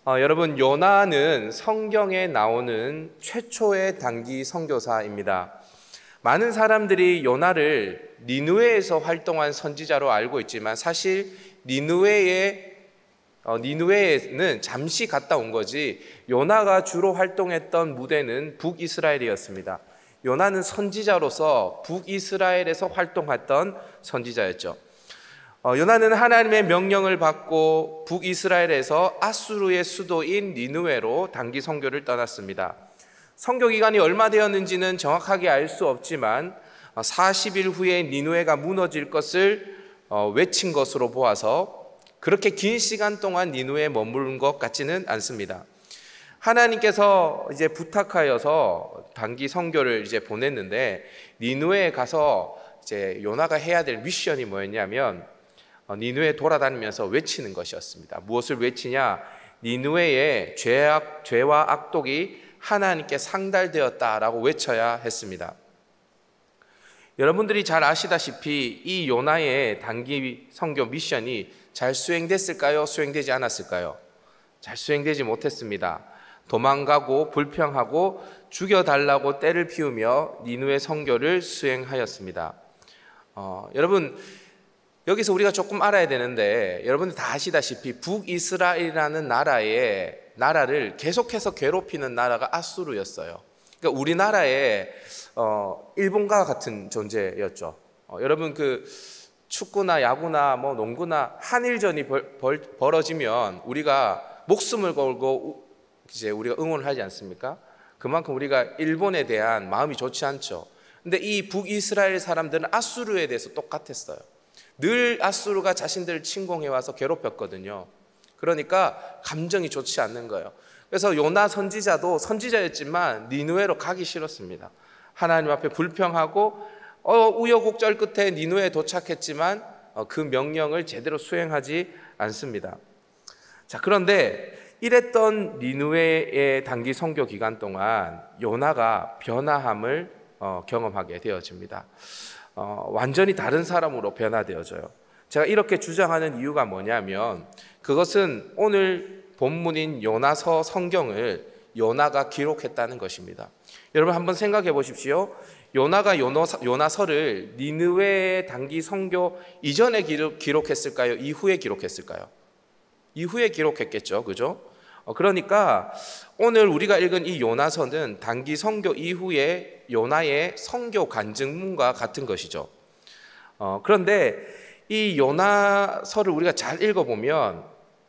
여러분, 요나는 성경에 나오는 최초의 단기 선교사입니다. 많은 사람들이 요나를 니느웨에서 활동한 선지자로 알고 있지만 사실 니느웨에는 잠시 갔다 온 거지 요나가 주로 활동했던 무대는 북이스라엘이었습니다. 요나는 선지자로서 북이스라엘에서 활동했던 선지자였죠. 요나는 하나님의 명령을 받고 북이스라엘에서 아수르의 수도인 니느웨로 단기 선교를 떠났습니다. 선교 기간이 얼마 되었는지는 정확하게 알 수 없지만 40일 후에 니느웨가 무너질 것을 외친 것으로 보아서 그렇게 긴 시간 동안 니느웨에 머무른 것 같지는 않습니다. 하나님께서 이제 부탁하여서 단기 선교를 이제 보냈는데 니느웨에 가서 이제 요나가 해야 될 미션이 뭐였냐면 니느웨에 돌아다니면서 외치는 것이었습니다. 무엇을 외치냐? 니느웨의 죄와 악독이 하나님께 상달되었다라고 외쳐야 했습니다. 여러분들이 잘 아시다시피 이 요나의 단기 선교 미션이 잘 수행됐을까요? 수행되지 않았을까요? 잘 수행되지 못했습니다. 도망가고 불평하고 죽여달라고 떼를 피우며 니느웨 선교를 수행하였습니다. 여러분, 여기서 우리가 조금 알아야 되는데 여러분들 다 아시다시피 북이스라엘이라는 나라를 계속해서 괴롭히는 나라가 아수르였어요. 그러니까 우리나라의 일본과 같은 존재였죠. 여러분 그 축구나 야구나 뭐 농구나 한일전이 벌어지면 우리가 목숨을 걸고 이제 우리가 응원을 하지 않습니까? 그만큼 우리가 일본에 대한 마음이 좋지 않죠. 근데 이 북이스라엘 사람들은 아수르에 대해서 똑같았어요. 늘 아수르가 자신들을 침공해 와서 괴롭혔거든요. 그러니까 감정이 좋지 않는 거예요. 그래서 요나 선지자도 선지자였지만 니느웨로 가기 싫었습니다. 하나님 앞에 불평하고 우여곡절 끝에 니느웨에 도착했지만 그 명령을 제대로 수행하지 않습니다. 자, 그런데 이랬던 니느웨의 단기 선교 기간 동안 요나가 변화함을 경험하게 되어집니다. 완전히 다른 사람으로 변화되어져요. 제가 이렇게 주장하는 이유가 뭐냐면 그것은 오늘 본문인 요나서 성경을 요나가 기록했다는 것입니다. 여러분 한번 생각해 보십시오. 요나가 요나서를 니느웨의 단기 선교 이전에 기록했을까요? 이후에 기록했을까요? 이후에 기록했겠죠. 그죠? 그러니까 오늘 우리가 읽은 이 요나서는 단기 선교 이후에 요나의 선교 간증문과 같은 것이죠. 그런데 이 요나서를 우리가 잘 읽어보면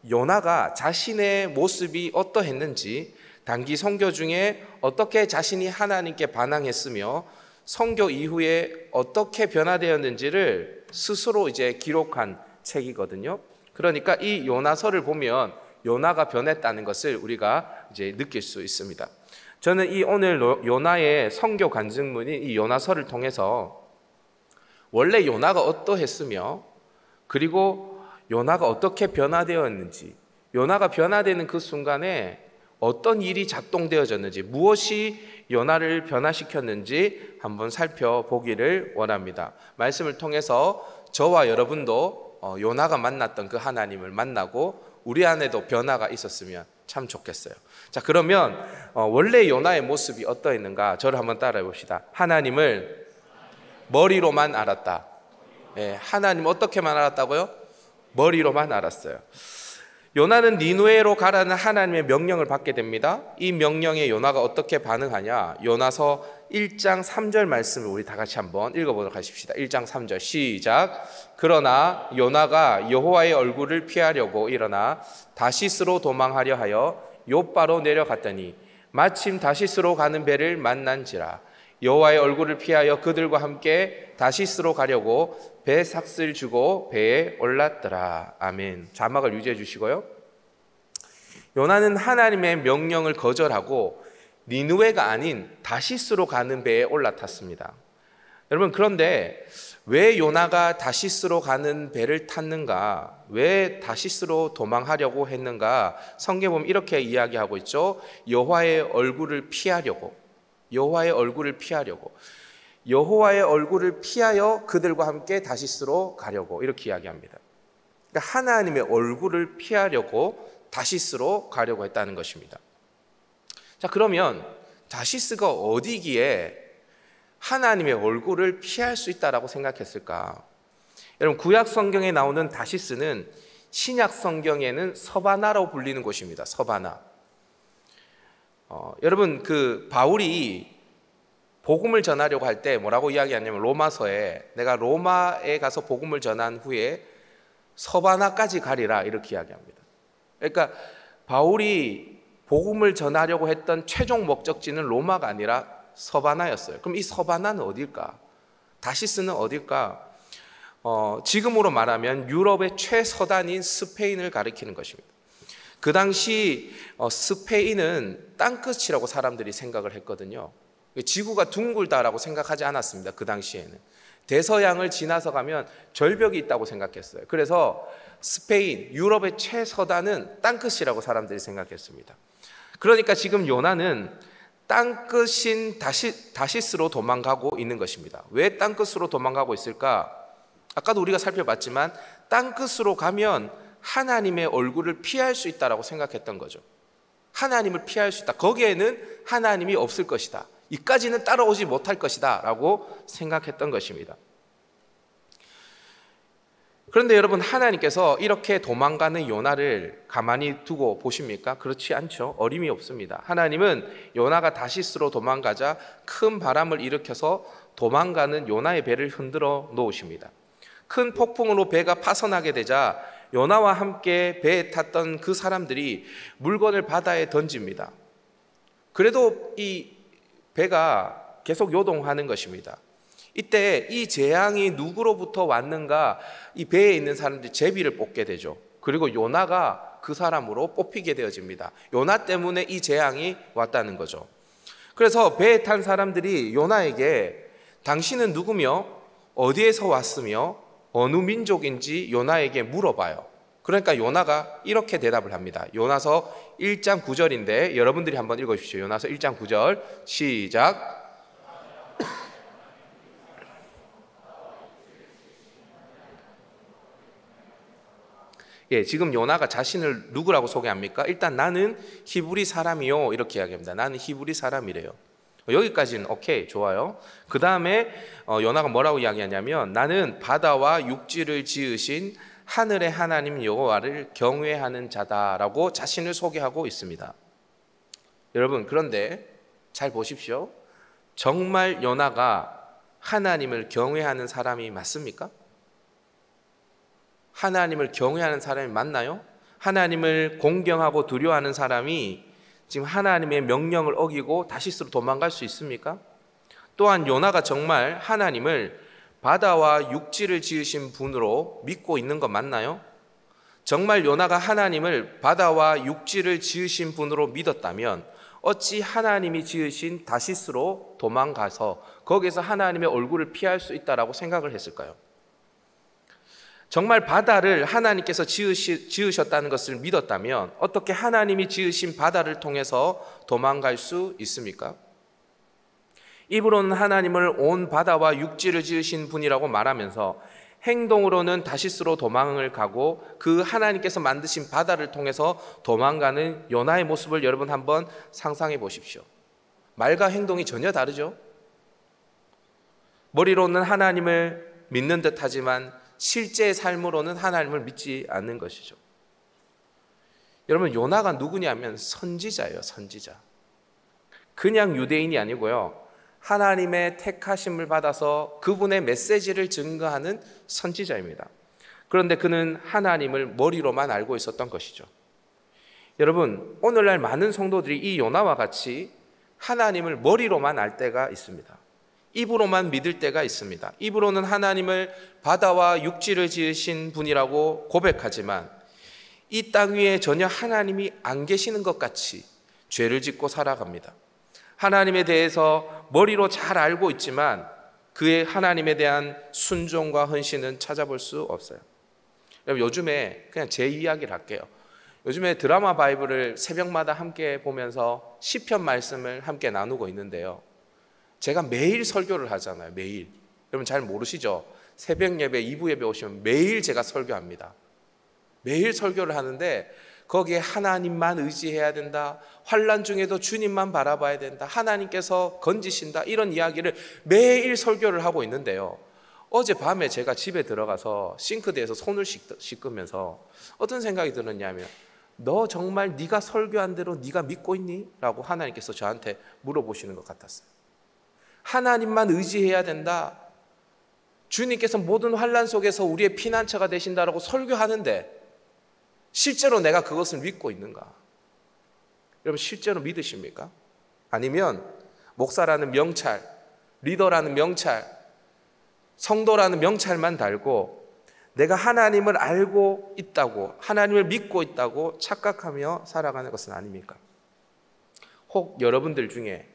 요나가 자신의 모습이 어떠했는지 단기 선교 중에 어떻게 자신이 하나님께 반항했으며 선교 이후에 어떻게 변화되었는지를 스스로 이제 기록한 책이거든요. 그러니까 이 요나서를 보면 요나가 변했다는 것을 우리가 이제 느낄 수 있습니다. 저는 이 오늘 요나의 선교 간증문인 이 요나서를 통해서 원래 요나가 어떠했으며 그리고 요나가 어떻게 변화되었는지, 요나가 변화되는 그 순간에 어떤 일이 작동되어졌는지, 무엇이 요나를 변화시켰는지 한번 살펴보기를 원합니다. 말씀을 통해서 저와 여러분도 요나가 만났던 그 하나님을 만나고 우리 안에도 변화가 있었으면 참 좋겠어요. 자, 그러면 원래 요나의 모습이 어떠했는가 저를 한번 따라해 봅시다. 하나님을 머리로만 알았다. 하나님 어떻게만 알았다고요? 머리로만 알았어요. 요나는 니느웨로 가라는 하나님의 명령을 받게 됩니다. 이 명령에 요나가 어떻게 반응하냐? 요나서 1장 3절 말씀을 우리 다 같이 한번 읽어보도록 하십시다. 1장 3절 시작. 그러나 요나가 여호와의 얼굴을 피하려고 일어나 다시스로 도망하려 하여 욥바로 내려갔더니 마침 다시스로 가는 배를 만난지라. 여호와의 얼굴을 피하여 그들과 함께 다시스로 가려고 배 삭슬 주고 배에 올랐더라. 아멘. 자막을 유지해 주시고요. 요나는 하나님의 명령을 거절하고 니느웨가 아닌 다시스로 가는 배에 올라탔습니다. 여러분, 그런데 왜 요나가 다시스로 가는 배를 탔는가? 왜 다시스로 도망하려고 했는가? 성경에 보면 이렇게 이야기하고 있죠. 여호와의 얼굴을 피하려고. 여호와의 얼굴을 피하려고. 여호와의 얼굴을 피하여 그들과 함께 다시스로 가려고 이렇게 이야기합니다. 그러니까 하나님의 얼굴을 피하려고 다시스로 가려고 했다는 것입니다. 자, 그러면 다시스가 어디기에 하나님의 얼굴을 피할 수 있다라고 생각했을까? 여러분, 구약 성경에 나오는 다시스는 신약 성경에는 서바나라고 불리는 곳입니다. 서바나. 여러분, 그 바울이 복음을 전하려고 할 때 뭐라고 이야기하냐면, 로마서에 내가 로마에 가서 복음을 전한 후에 서바나까지 가리라, 이렇게 이야기합니다. 그러니까 바울이 복음을 전하려고 했던 최종 목적지는 로마가 아니라 서바나였어요. 그럼 이 서바나는 어딜까? 다시스는 어딜까? 지금으로 말하면 유럽의 최서단인 스페인을 가리키는 것입니다. 그 당시 스페인은 땅끝이라고 사람들이 생각을 했거든요. 지구가 둥글다라고 생각하지 않았습니다. 그 당시에는 대서양을 지나서 가면 절벽이 있다고 생각했어요. 그래서 스페인, 유럽의 최서단은 땅끝이라고 사람들이 생각했습니다. 그러니까 지금 요나는 땅끝인 다시스로 도망가고 있는 것입니다. 왜 땅끝으로 도망가고 있을까? 아까도 우리가 살펴봤지만 땅끝으로 가면 하나님의 얼굴을 피할 수 있다라고 생각했던 거죠. 하나님을 피할 수 있다. 거기에는 하나님이 없을 것이다. 이까지는 따라오지 못할 것이다 라고 생각했던 것입니다. 그런데 여러분, 하나님께서 이렇게 도망가는 요나를 가만히 두고 보십니까? 그렇지 않죠. 어림이 없습니다. 하나님은 요나가 다시스로 도망가자 큰 바람을 일으켜서 도망가는 요나의 배를 흔들어 놓으십니다. 큰 폭풍으로 배가 파선하게 되자 요나와 함께 배에 탔던 그 사람들이 물건을 바다에 던집니다. 그래도 이 배가 계속 요동하는 것입니다. 이때 이 재앙이 누구로부터 왔는가, 이 배에 있는 사람들이 제비를 뽑게 되죠. 그리고 요나가 그 사람으로 뽑히게 되어집니다. 요나 때문에 이 재앙이 왔다는 거죠. 그래서 배에 탄 사람들이 요나에게 당신은 누구며 어디에서 왔으며 어느 민족인지 요나에게 물어봐요. 그러니까 요나가 이렇게 대답을 합니다. 요나서 1장 9절인데 여러분들이 한번 읽어주십시오. 요나서 1장 9절 시작. 예, 지금 요나가 자신을 누구라고 소개합니까? 일단 나는 히브리 사람이요, 이렇게 이야기합니다. 나는 히브리 사람이래요. 여기까지는 오케이, 좋아요. 그 다음에 요나가 뭐라고 이야기하냐면, 나는 바다와 육지를 지으신 하늘의 하나님 여호와를 경외하는 자다라고 자신을 소개하고 있습니다. 여러분, 그런데 잘 보십시오. 정말 요나가 하나님을 경외하는 사람이 맞습니까? 하나님을 경외하는 사람이 맞나요? 하나님을 공경하고 두려워하는 사람이 지금 하나님의 명령을 어기고 다시스로 도망갈 수 있습니까? 또한 요나가 정말 하나님을 바다와 육지를 지으신 분으로 믿고 있는 것 맞나요? 정말 요나가 하나님을 바다와 육지를 지으신 분으로 믿었다면 어찌 하나님이 지으신 다시스로 도망가서 거기서 하나님의 얼굴을 피할 수 있다라고 생각을 했을까요? 정말 바다를 하나님께서 지으셨다는 것을 믿었다면 어떻게 하나님이 지으신 바다를 통해서 도망갈 수 있습니까? 입으로는 하나님을 온 바다와 육지를 지으신 분이라고 말하면서 행동으로는 다시스로 도망을 가고 그 하나님께서 만드신 바다를 통해서 도망가는 요나의 모습을 여러분 한번 상상해 보십시오. 말과 행동이 전혀 다르죠? 머리로는 하나님을 믿는 듯 하지만 실제 삶으로는 하나님을 믿지 않는 것이죠. 여러분, 요나가 누구냐면 선지자예요. 선지자. 그냥 유대인이 아니고요, 하나님의 택하심을 받아서 그분의 메시지를 증거하는 선지자입니다. 그런데 그는 하나님을 머리로만 알고 있었던 것이죠. 여러분, 오늘날 많은 성도들이 이 요나와 같이 하나님을 머리로만 알 때가 있습니다. 입으로만 믿을 때가 있습니다. 입으로는 하나님을 바다와 육지를 지으신 분이라고 고백하지만 이 땅 위에 전혀 하나님이 안 계시는 것 같이 죄를 짓고 살아갑니다. 하나님에 대해서 머리로 잘 알고 있지만 그의 하나님에 대한 순종과 헌신은 찾아볼 수 없어요. 여러분, 요즘에 그냥 제 이야기를 할게요. 요즘에 드라마 바이블을 새벽마다 함께 보면서 시편 말씀을 함께 나누고 있는데요, 제가 매일 설교를 하잖아요. 매일. 여러분 잘 모르시죠? 새벽 예배, 2부 예배 오시면 매일 제가 설교합니다. 매일 설교를 하는데 거기에 하나님만 의지해야 된다. 환난 중에도 주님만 바라봐야 된다. 하나님께서 건지신다. 이런 이야기를 매일 설교를 하고 있는데요. 어젯밤에 제가 집에 들어가서 싱크대에서 손을 씻으면서 어떤 생각이 들었냐면, 너 정말 네가 설교한 대로 네가 믿고 있니? 라고 하나님께서 저한테 물어보시는 것 같았어요. 하나님만 의지해야 된다. 주님께서 모든 환난 속에서 우리의 피난처가 되신다라고 설교하는데 실제로 내가 그것을 믿고 있는가? 여러분, 실제로 믿으십니까? 아니면 목사라는 명찰, 리더라는 명찰, 성도라는 명찰만 달고 내가 하나님을 알고 있다고, 하나님을 믿고 있다고 착각하며 살아가는 것은 아닙니까? 혹 여러분들 중에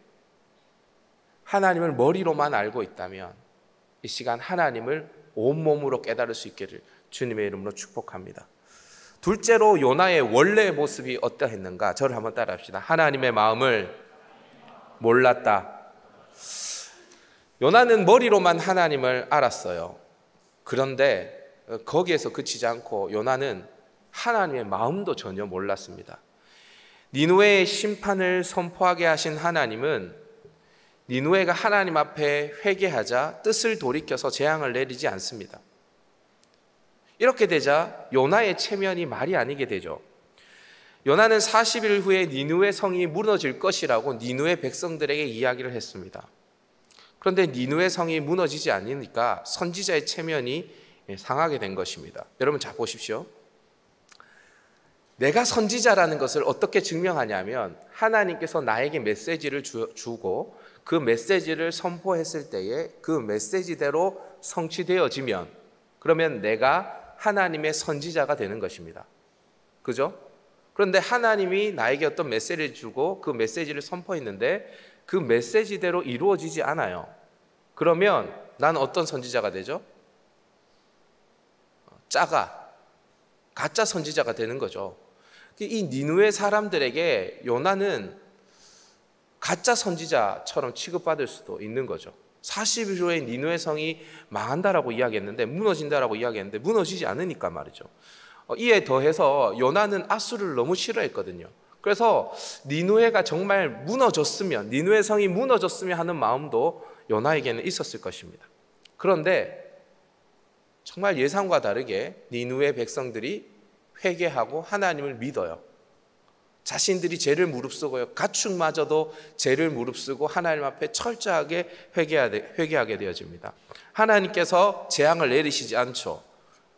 하나님을 머리로만 알고 있다면 이 시간 하나님을 온몸으로 깨달을 수 있기를 주님의 이름으로 축복합니다. 둘째로, 요나의 원래의 모습이 어떠했는가? 저를 한번 따라합시다. 하나님의 마음을 몰랐다. 요나는 머리로만 하나님을 알았어요. 그런데 거기에서 그치지 않고 요나는 하나님의 마음도 전혀 몰랐습니다. 니느웨의 심판을 선포하게 하신 하나님은 니느웨가 하나님 앞에 회개하자 뜻을 돌이켜서 재앙을 내리지 않습니다. 이렇게 되자 요나의 체면이 말이 아니게 되죠. 요나는 40일 후에 니느웨 성이 무너질 것이라고 니느웨 백성들에게 이야기를 했습니다. 그런데 니느웨 성이 무너지지 않으니까 선지자의 체면이 상하게 된 것입니다. 여러분, 자 보십시오. 내가 선지자라는 것을 어떻게 증명하냐면 하나님께서 나에게 메시지를 주고 그 메시지를 선포했을 때에 그 메시지대로 성취되어지면 그러면 내가 하나님의 선지자가 되는 것입니다. 그죠? 그런데 하나님이 나에게 어떤 메시지를 주고 그 메시지를 선포했는데 그 메시지대로 이루어지지 않아요. 그러면 나는 어떤 선지자가 되죠? 가짜 선지자가 되는 거죠. 이 니느웨 사람들에게 요나는 가짜 선지자처럼 취급받을 수도 있는 거죠. 40일 후에 니느웨 성이 망한다라고 이야기했는데, 무너진다라고 이야기했는데 무너지지 않으니까 말이죠. 이에 더해서 요나는 아수르를 너무 싫어했거든요. 그래서 니느웨가 정말 무너졌으면, 니느웨 성이 무너졌으면 하는 마음도 요나에게는 있었을 것입니다. 그런데 정말 예상과 다르게 니느웨 백성들이 회개하고 하나님을 믿어요. 자신들이 죄를 무릅쓰고요. 가축마저도 죄를 무릅쓰고 하나님 앞에 철저하게 회개하게 되어집니다. 하나님께서 재앙을 내리시지 않죠.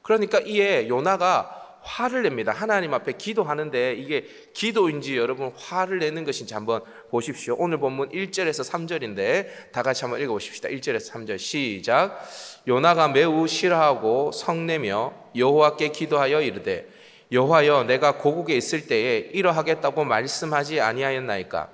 그러니까 이에 요나가 화를 냅니다. 하나님 앞에 기도하는데 이게 기도인지 여러분 화를 내는 것인지 한번 보십시오. 오늘 본문 1절에서 3절인데 다 같이 한번 읽어보십시다. 1절에서 3절 시작. 요나가 매우 싫어하고 성내며 여호와께 기도하여 이르되 여호와여, 내가 고국에 있을 때에 이러하겠다고 말씀하지 아니하였나이까?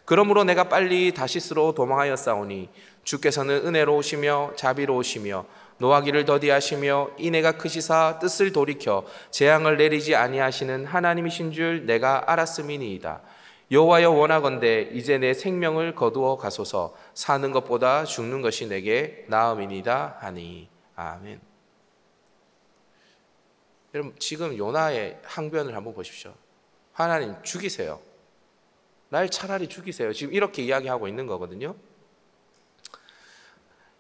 그러므로 내가 빨리 다시스로 도망하였사오니 주께서는 은혜로우시며 자비로우시며 노하기를 더디하시며 인애가 크시사 뜻을 돌이켜 재앙을 내리지 아니하시는 하나님이신 줄 내가 알았음이니이다. 여호와여, 원하건대 이제 내 생명을 거두어 가소서. 사는 것보다 죽는 것이 내게 나음이니이다 하니. 아멘. 여러분, 지금 요나의 항변을 한번 보십시오. 하나님 죽이세요. 날 차라리 죽이세요. 지금 이렇게 이야기하고 있는 거거든요.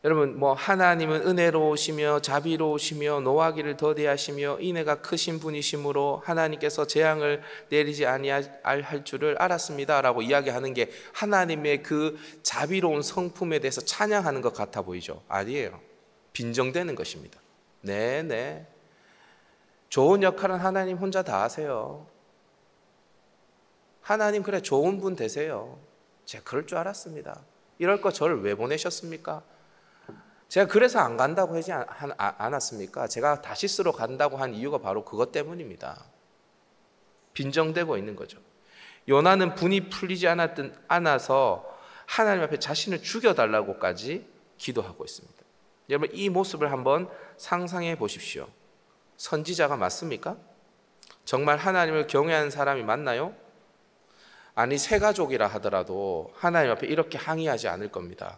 여러분, 하나님은 은혜로우시며 자비로우시며 노하기를 더디하시며 인애가 크신 분이시므로 하나님께서 재앙을 내리지 아니할 줄을 알았습니다 라고 이야기하는 게 하나님의 그 자비로운 성품에 대해서 찬양하는 것 같아 보이죠? 아니에요. 빈정대는 것입니다. 네. 좋은 역할은 하나님 혼자 다 하세요. 하나님 그래 좋은 분 되세요. 제가 그럴 줄 알았습니다. 이럴 거 저를 왜 보내셨습니까? 제가 그래서 안 간다고 하지 않았습니까? 제가 다시스로 간다고 한 이유가 바로 그것 때문입니다. 빈정대고 있는 거죠. 요나는 분이 풀리지 않아서 하나님 앞에 자신을 죽여달라고까지 기도하고 있습니다. 여러분, 이 모습을 한번 상상해 보십시오. 선지자가 맞습니까? 정말 하나님을 경외하는 사람이 맞나요? 아니, 새 가족이라 하더라도 하나님 앞에 이렇게 항의하지 않을 겁니다.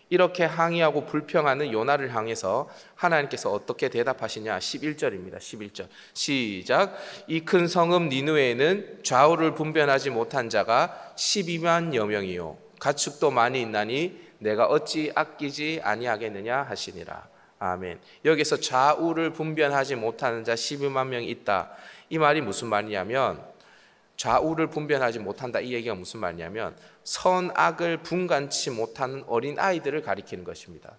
이렇게 항의하고 불평하는 요나를 향해서 하나님께서 어떻게 대답하시냐? 11절입니다. 11절 시작. 이 큰 성읍 니느웨에는 좌우를 분별하지 못한 자가 12만여 명이요 가축도 많이 있나니 내가 어찌 아끼지 아니하겠느냐 하시니라. 아멘. 여기서 좌우를 분별하지 못하는 자 12만 명이 있다. 이 말이 무슨 말이냐면, 좌우를 분별하지 못한다, 이 얘기가 무슨 말이냐면 선악을 분간치 못하는 어린 아이들을 가리키는 것입니다.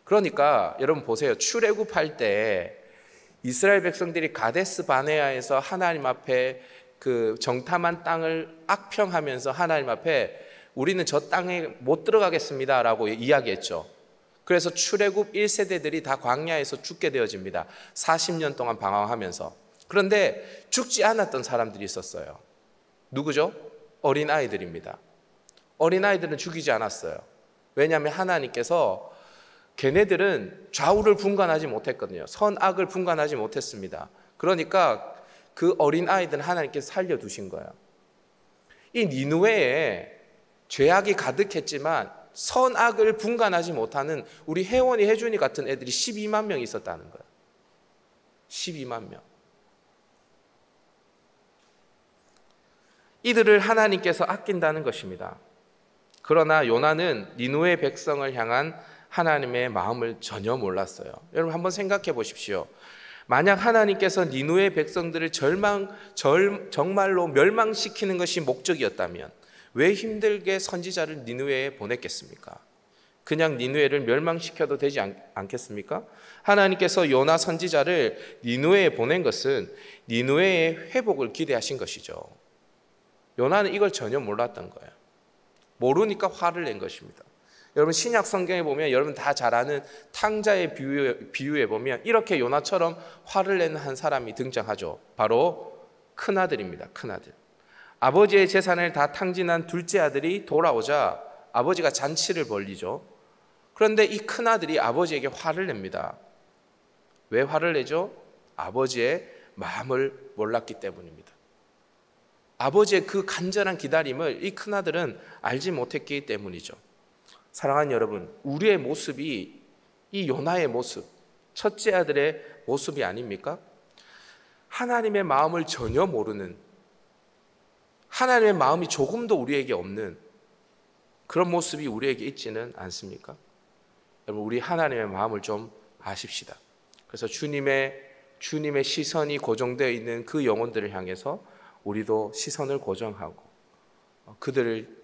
그러니까 여러분 보세요. 출애굽할 때 이스라엘 백성들이 가데스 바네아에서 하나님 앞에 그 정탐한 땅을 악평하면서 하나님 앞에 우리는 저 땅에 못 들어가겠습니다 라고 이야기했죠. 그래서 출애굽 1세대들이 다 광야에서 죽게 되어집니다. 40년 동안 방황하면서. 그런데 죽지 않았던 사람들이 있었어요. 누구죠? 어린아이들입니다. 어린아이들은 죽이지 않았어요. 왜냐하면 하나님께서 걔네들은 좌우를 분간하지 못했거든요. 선악을 분간하지 못했습니다. 그러니까 그 어린아이들은 하나님께서 살려두신 거예요. 이 니느웨에 죄악이 가득했지만 선악을 분간하지 못하는 우리 혜원이, 혜준이 같은 애들이 12만 명이 있었다는 거예요. 12만 명. 이들을 하나님께서 아낀다는 것입니다. 그러나 요나는 니느웨 백성을 향한 하나님의 마음을 전혀 몰랐어요. 여러분 한번 생각해 보십시오. 만약 하나님께서 니느웨 백성들을 정말로 멸망시키는 것이 목적이었다면 왜 힘들게 선지자를 니느웨에 보냈겠습니까? 그냥 니느웨를 멸망시켜도 되지 않겠습니까? 하나님께서 요나 선지자를 니느웨에 보낸 것은 니느웨의 회복을 기대하신 것이죠. 요나는 이걸 전혀 몰랐던 거예요. 모르니까 화를 낸 것입니다. 여러분 신약 성경에 보면 여러분 다 잘 아는 탕자의 비유에 보면 이렇게 요나처럼 화를 내는 한 사람이 등장하죠. 바로 큰아들입니다. 큰아들. 아버지의 재산을 다 탕진한 둘째 아들이 돌아오자 아버지가 잔치를 벌이죠. 그런데 이 큰아들이 아버지에게 화를 냅니다. 왜 화를 내죠? 아버지의 마음을 몰랐기 때문입니다. 아버지의 그 간절한 기다림을 이 큰아들은 알지 못했기 때문이죠. 사랑하는 여러분, 우리의 모습이 이 요나의 모습, 첫째 아들의 모습이 아닙니까? 하나님의 마음을 전혀 모르는, 하나님의 마음이 조금도 우리에게 없는 그런 모습이 우리에게 있지는 않습니까? 여러분, 우리 하나님의 마음을 좀 아십시다. 그래서 주님의 시선이 고정되어 있는 그 영혼들을 향해서 우리도 시선을 고정하고 그들을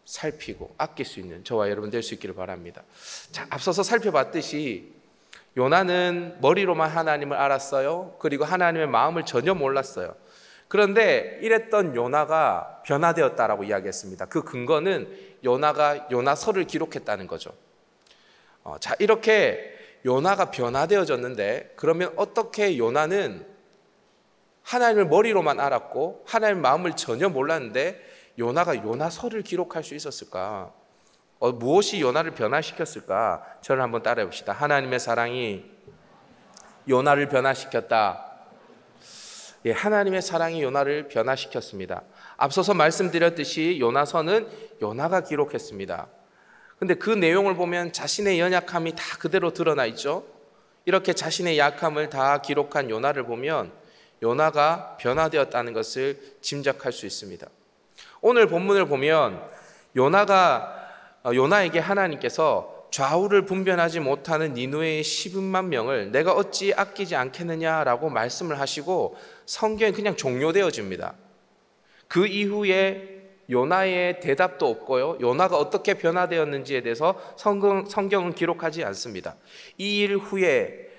살피고 아낄 수 있는 저와 여러분 될 수 있기를 바랍니다. 자, 앞서서 살펴봤듯이 요나는 머리로만 하나님을 알았어요. 그리고 하나님의 마음을 전혀 몰랐어요. 그런데 이랬던 요나가 변화되었다라고 이야기했습니다. 그 근거는 요나가 요나서를 기록했다는 거죠. 자, 이렇게 요나가 변화되어졌는데 그러면 어떻게 요나는 하나님을 머리로만 알았고 하나님의 마음을 전혀 몰랐는데 요나가 요나서를 기록할 수 있었을까? 무엇이 요나를 변화시켰을까? 저를 한번 따라해 봅시다. 하나님의 사랑이 요나를 변화시켰다. 예, 하나님의 사랑이 요나를 변화시켰습니다. 앞서서 말씀드렸듯이 요나서는 요나가 기록했습니다. 근데 그 내용을 보면 자신의 연약함이 다 그대로 드러나 있죠. 이렇게 자신의 약함을 다 기록한 요나를 보면 요나가 변화되었다는 것을 짐작할 수 있습니다. 오늘 본문을 보면 요나에게 하나님께서 좌우를 분별하지 못하는 니느웨의 12만 명을 내가 어찌 아끼지 않겠느냐라고 말씀을 하시고 성경이 그냥 종료되어집니다. 그 이후에 요나의 대답도 없고요. 요나가 어떻게 변화되었는지에 대해서 성경은 기록하지 않습니다. 이 일 후에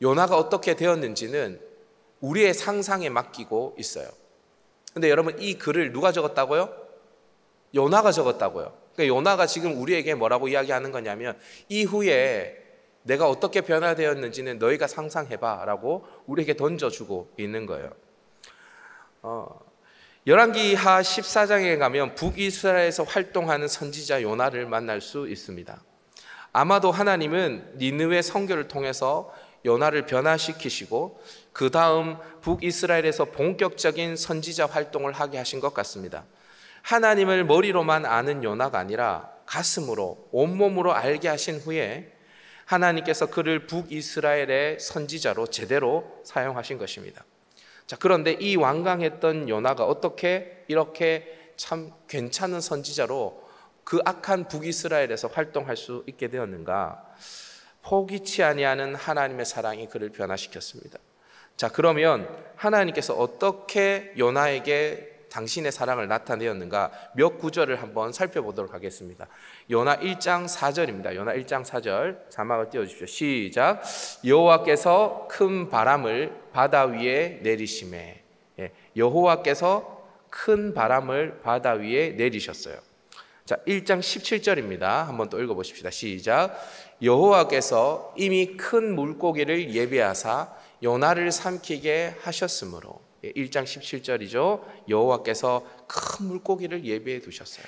요나가 어떻게 되었는지는 우리의 상상에 맡기고 있어요. 근데 여러분 이 글을 누가 적었다고요? 요나가 적었다고요. 그러니까 요나가 지금 우리에게 뭐라고 이야기하는 거냐면 이후에 내가 어떻게 변화되었는지는 너희가 상상해봐 라고 우리에게 던져주고 있는 거예요. 열왕기하 14장에 가면 북이스라엘에서 활동하는 선지자 요나를 만날 수 있습니다. 아마도 하나님은 니느웨 선교를 통해서 요나를 변화시키시고 그 다음 북이스라엘에서 본격적인 선지자 활동을 하게 하신 것 같습니다. 하나님을 머리로만 아는 요나가 아니라 가슴으로 온몸으로 알게 하신 후에 하나님께서 그를 북이스라엘의 선지자로 제대로 사용하신 것입니다. 자, 그런데 이 완강했던 요나가 어떻게 이렇게 참 괜찮은 선지자로 그 악한 북이스라엘에서 활동할 수 있게 되었는가? 포기치 아니하는 하나님의 사랑이 그를 변화시켰습니다. 자, 그러면 하나님께서 어떻게 요나에게 당신의 사랑을 나타내었는가? 몇 구절을 한번 살펴보도록 하겠습니다. 요나 1장 4절입니다. 요나 1장 4절 자막을 띄워주십시오. 시작. 여호와께서 큰 바람을 바다 위에 내리시매. 여호와께서 큰 바람을 바다 위에 내리셨어요. 자, 1장 17절입니다. 한번 또 읽어보십시다. 시작. 여호와께서 이미 큰 물고기를 예비하사 요나를 삼키게 하셨으므로. 1장 17절이죠. 여호와께서 큰 물고기를 예비해 두셨어요.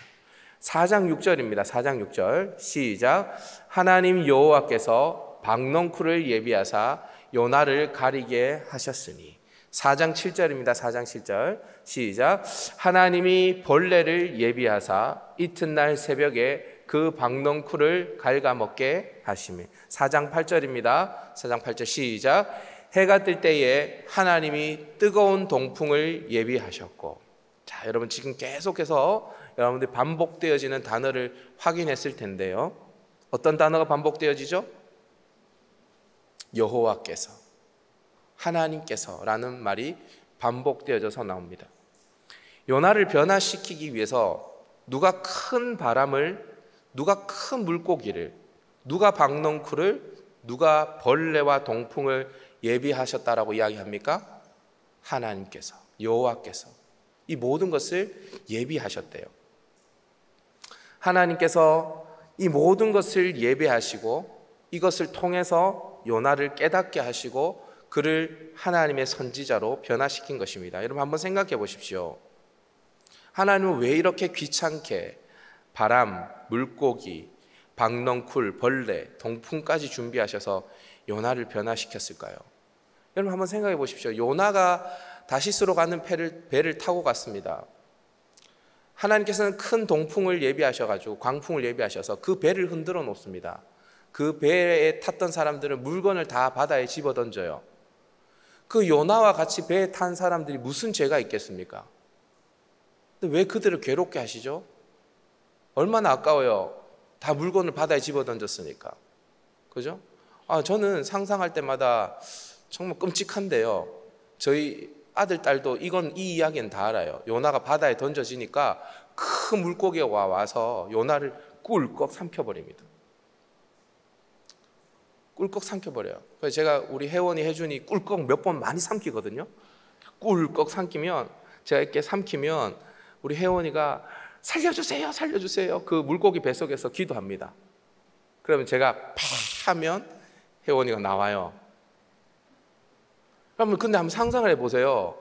4장 6절입니다. 4장 6절 시작. 하나님 여호와께서 박넝쿨을 예비하사 요나를 가리게 하셨으니. 4장 7절입니다. 4장 7절 시작. 하나님이 벌레를 예비하사 이튿날 새벽에 그 박넝쿨을 갉아먹게 하시며. 4장 8절입니다. 4장 8절 시작. 해가 뜰 때에 하나님이 뜨거운 동풍을 예비하셨고. 자, 여러분 지금 계속해서 여러분들이 반복되어지는 단어를 확인했을 텐데요. 어떤 단어가 반복되어지죠? 여호와께서, 하나님께서라는 말이 반복되어져서 나옵니다. 요나를 변화시키기 위해서 누가 큰 바람을, 누가 큰 물고기를, 누가 박넝쿨을, 누가 벌레와 동풍을 예비하셨다라고 이야기합니까? 하나님께서, 여호와께서 이 모든 것을 예비하셨대요. 하나님께서 이 모든 것을 예비하시고 이것을 통해서 요나를 깨닫게 하시고 그를 하나님의 선지자로 변화시킨 것입니다. 여러분 한번 생각해 보십시오. 하나님은 왜 이렇게 귀찮게 바람, 물고기, 박넝쿨, 벌레, 동풍까지 준비하셔서 요나를 변화시켰을까요? 여러분 한번 생각해 보십시오. 요나가 다시스로 가는 배를 타고 갔습니다. 하나님께서는 큰 동풍을 예비하셔가지고 광풍을 예비하셔서 그 배를 흔들어 놓습니다. 그 배에 탔던 사람들은 물건을 다 바다에 집어던져요. 그 요나와 같이 배에 탄 사람들이 무슨 죄가 있겠습니까? 근데 왜 그들을 괴롭게 하시죠? 얼마나 아까워요. 다 물건을 바다에 집어던졌으니까. 그죠? 저는 상상할 때마다 정말 끔찍한데요. 저희 아들, 딸도 이 이야기는 다 알아요. 요나가 바다에 던져지니까 큰 물고기가 와서 요나를 꿀꺽 삼켜버립니다. 꿀꺽 삼켜버려요. 그래서 제가 우리 혜원이, 혜준이 꿀꺽 몇 번 많이 삼키거든요. 꿀꺽 삼키면, 제가 이렇게 삼키면 우리 혜원이가 살려주세요, 살려주세요. 그 물고기 뱃속에서 기도합니다. 그러면 제가 팍 하면 혜원이가 나와요. 그러면 근데 한번 상상을 해보세요.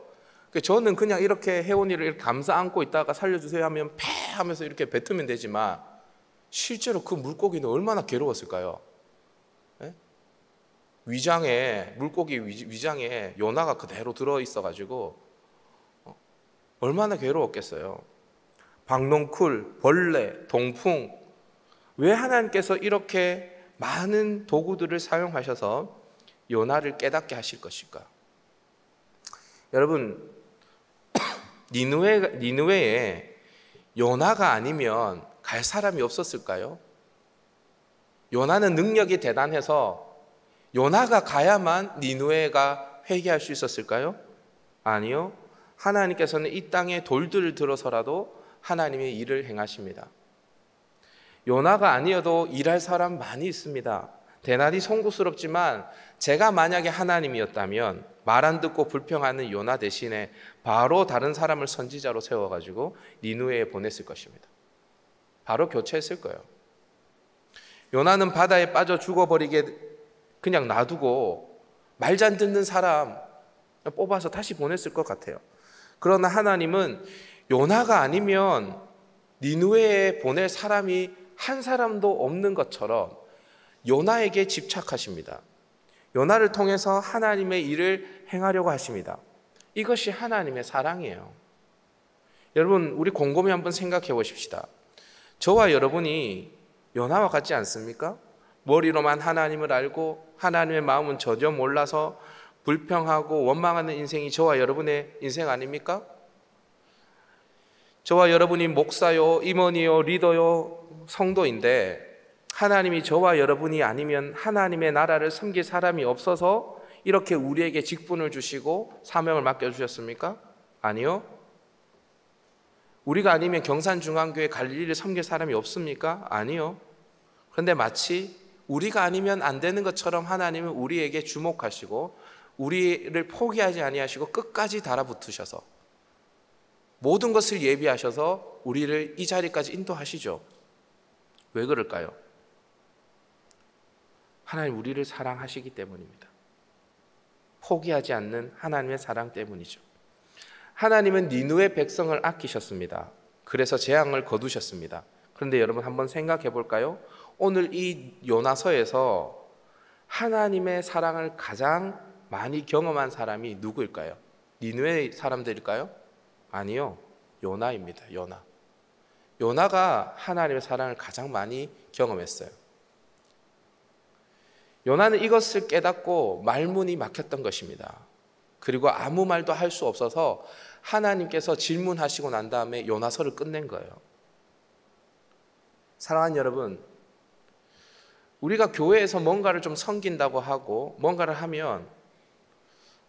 저는 그냥 이렇게 혜원이를 이렇게 감싸 안고 있다가 살려주세요 하면 패 하면서 이렇게 뱉으면 되지만 실제로 그 물고기는 얼마나 괴로웠을까요? 네? 위장에, 물고기 위장에 요나가 그대로 들어있어가지고 얼마나 괴로웠겠어요. 박넝쿨, 벌레, 동풍, 왜 하나님께서 이렇게 많은 도구들을 사용하셔서 요나를 깨닫게 하실 것일까? 여러분, 니느웨에 요나가 아니면 갈 사람이 없었을까요? 요나는 능력이 대단해서 요나가 가야만 니느웨가 회개할 수 있었을까요? 아니요. 하나님께서는 이 땅에 돌들을 들어서라도 하나님의 일을 행하십니다. 요나가 아니어도 일할 사람 많이 있습니다. 대단히 송구스럽지만 제가 만약에 하나님이었다면 말 안 듣고 불평하는 요나 대신에 바로 다른 사람을 선지자로 세워가지고 니느웨에 보냈을 것입니다. 바로 교체했을 거예요. 요나는 바다에 빠져 죽어버리게 그냥 놔두고 말 잘 듣는 사람 뽑아서 다시 보냈을 것 같아요. 그러나 하나님은 요나가 아니면 니느웨에 보낼 사람이 한 사람도 없는 것처럼 요나에게 집착하십니다. 요나를 통해서 하나님의 일을 행하려고 하십니다. 이것이 하나님의 사랑이에요. 여러분, 우리 곰곰이 한번 생각해 보십시다. 저와 여러분이 요나와 같지 않습니까? 머리로만 하나님을 알고 하나님의 마음은 전혀 몰라서 불평하고 원망하는 인생이 저와 여러분의 인생 아닙니까? 저와 여러분이 목사요, 임원이요, 리더요, 성도인데 하나님이 저와 여러분이 아니면 하나님의 나라를 섬길 사람이 없어서 이렇게 우리에게 직분을 주시고 사명을 맡겨주셨습니까? 아니요. 우리가 아니면 경산중앙교회 갈릴리를 섬길 사람이 없습니까? 아니요. 그런데 마치 우리가 아니면 안 되는 것처럼 하나님은 우리에게 주목하시고 우리를 포기하지 아니하시고 끝까지 달아붙으셔서 모든 것을 예비하셔서 우리를 이 자리까지 인도하시죠. 왜 그럴까요? 하나님 우리를 사랑하시기 때문입니다. 포기하지 않는 하나님의 사랑 때문이죠. 하나님은 니느웨 백성을 아끼셨습니다. 그래서 재앙을 거두셨습니다. 그런데 여러분 한번 생각해 볼까요? 오늘 이 요나서에서 하나님의 사랑을 가장 많이 경험한 사람이 누구일까요? 니느웨 사람들일까요? 아니요. 요나입니다. 요나가 하나님의 사랑을 가장 많이 경험했어요. 요나는 이것을 깨닫고 말문이 막혔던 것입니다. 그리고 아무 말도 할 수 없어서 하나님께서 질문하시고 난 다음에 요나서를 끝낸 거예요. 사랑하는 여러분, 우리가 교회에서 뭔가를 좀 섬긴다고 하고 뭔가를 하면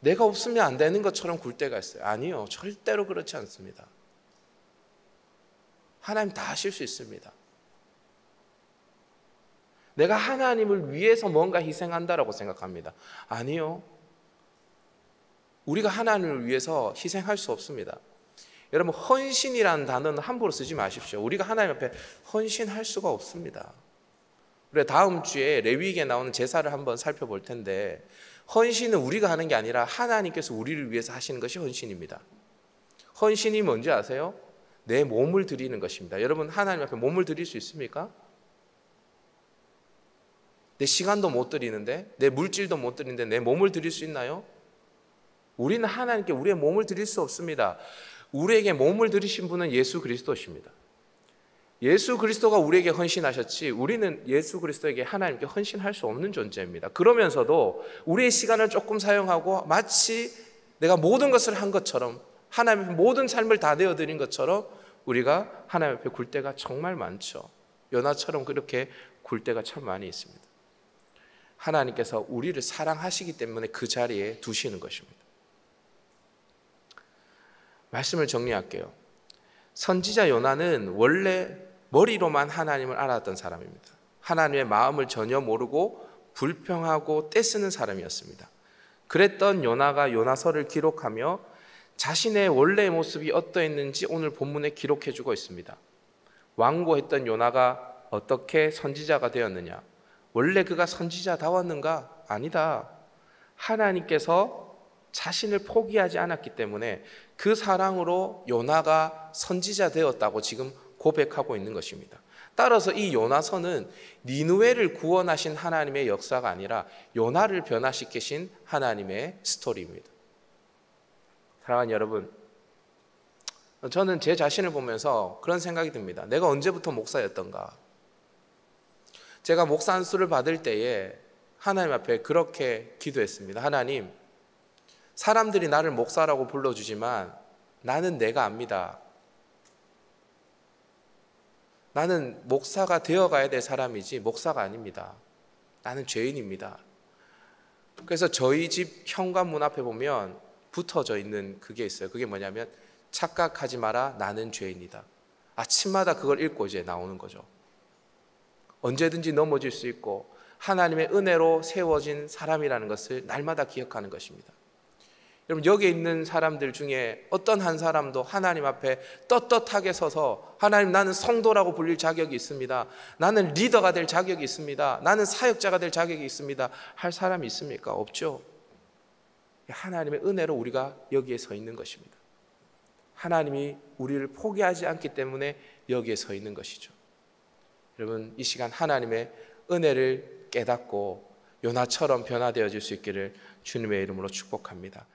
내가 없으면 안 되는 것처럼 굴 때가 있어요. 아니요, 절대로 그렇지 않습니다. 하나님 다 하실 수 있습니다. 내가 하나님을 위해서 뭔가 희생한다라고 생각합니다. 아니요, 우리가 하나님을 위해서 희생할 수 없습니다. 여러분, 헌신이라는 단어는 함부로 쓰지 마십시오. 우리가 하나님 앞에 헌신할 수가 없습니다. 우리가 다음 주에 레위기에 나오는 제사를 한번 살펴볼 텐데, 헌신은 우리가 하는 게 아니라 하나님께서 우리를 위해서 하시는 것이 헌신입니다. 헌신이 뭔지 아세요? 내 몸을 드리는 것입니다. 여러분, 하나님 앞에 몸을 드릴 수 있습니까? 내 시간도 못 드리는데, 내 물질도 못 드리는데 내 몸을 드릴 수 있나요? 우리는 하나님께 우리의 몸을 드릴 수 없습니다. 우리에게 몸을 드리신 분은 예수 그리스도십니다. 예수 그리스도가 우리에게 헌신하셨지 우리는 예수 그리스도에게 하나님께 헌신할 수 없는 존재입니다. 그러면서도 우리의 시간을 조금 사용하고 마치 내가 모든 것을 한 것처럼 하나님 앞에 모든 삶을 다 내어드린 것처럼 우리가 하나님 앞에 굴 때가 정말 많죠. 요나처럼 그렇게 굴 때가 참 많이 있습니다. 하나님께서 우리를 사랑하시기 때문에 그 자리에 두시는 것입니다. 말씀을 정리할게요. 선지자 요나는 원래 머리로만 하나님을 알았던 사람입니다. 하나님의 마음을 전혀 모르고 불평하고 떼쓰는 사람이었습니다. 그랬던 요나가 요나서를 기록하며 자신의 원래의 모습이 어떠했는지 오늘 본문에 기록해주고 있습니다. 완고했던 요나가 어떻게 선지자가 되었느냐? 원래 그가 선지자다웠는가? 아니다. 하나님께서 자신을 포기하지 않았기 때문에 그 사랑으로 요나가 선지자 되었다고 지금 고백하고 있는 것입니다. 따라서 이 요나서는 니느웨를 구원하신 하나님의 역사가 아니라 요나를 변화시키신 하나님의 스토리입니다. 사랑하는 여러분, 저는 제 자신을 보면서 그런 생각이 듭니다. 내가 언제부터 목사였던가? 제가 목사 안수를 받을 때에 하나님 앞에 그렇게 기도했습니다. 하나님, 사람들이 나를 목사라고 불러주지만 나는 내가 압니다. 나는 목사가 되어가야 될 사람이지 목사가 아닙니다. 나는 죄인입니다. 그래서 저희 집 현관문 앞에 보면 붙어져 있는 그게 있어요. 그게 뭐냐면 착각하지 마라, 나는 죄인이다. 아침마다 그걸 읽고 이제 나오는 거죠. 언제든지 넘어질 수 있고 하나님의 은혜로 세워진 사람이라는 것을 날마다 기억하는 것입니다. 여러분, 여기 있는 사람들 중에 어떤 한 사람도 하나님 앞에 떳떳하게 서서 하나님, 나는 성도라고 불릴 자격이 있습니다. 나는 리더가 될 자격이 있습니다. 나는 사역자가 될 자격이 있습니다. 할 사람이 있습니까? 없죠. 하나님의 은혜로 우리가 여기에 서 있는 것입니다. 하나님이 우리를 포기하지 않기 때문에 여기에 서 있는 것이죠. 여러분, 이 시간 하나님의 은혜를 깨닫고 요나처럼 변화되어질 수 있기를 주님의 이름으로 축복합니다.